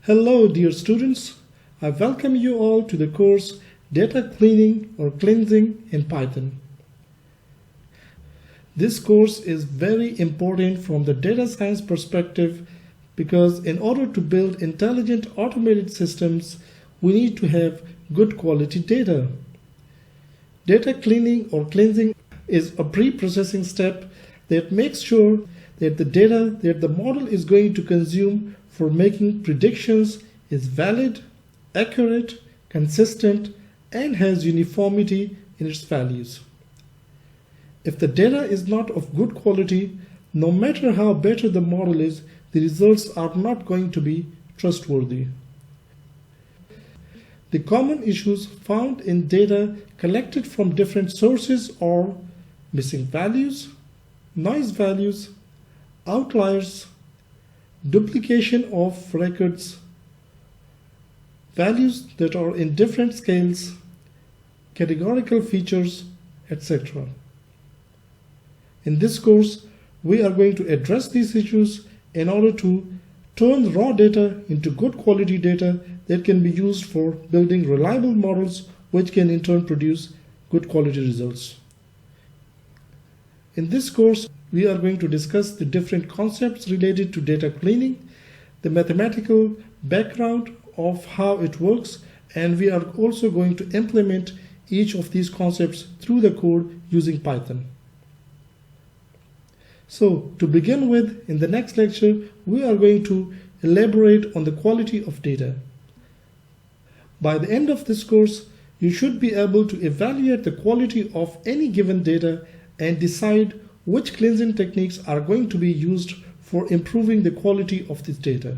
Hello dear students, I welcome you all to the course Data Cleaning or Cleansing in Python. This course is very important from the data science perspective because in order to build intelligent automated systems, we need to have good quality data. Data cleaning or cleansing is a pre-processing step that makes sure that the data that the model is going to consume for making predictions is valid, accurate, consistent, and has uniformity in its values. If the data is not of good quality, no matter how better the model is, the results are not going to be trustworthy. The common issues found in data collected from different sources are missing values, noise values, outliers, duplication of records, values that are in different scales, categorical features, etc. In this course, we are going to address these issues in order to turn raw data into good quality data that can be used for building reliable models which can in turn produce good quality results. In this course, we are going to discuss the different concepts related to data cleaning, the mathematical background of how it works, and we are also going to implement each of these concepts through the code using Python. So to begin with, in the next lecture, we are going to elaborate on the quality of data. By the end of this course, you should be able to evaluate the quality of any given data and decide which cleansing techniques are going to be used for improving the quality of this data.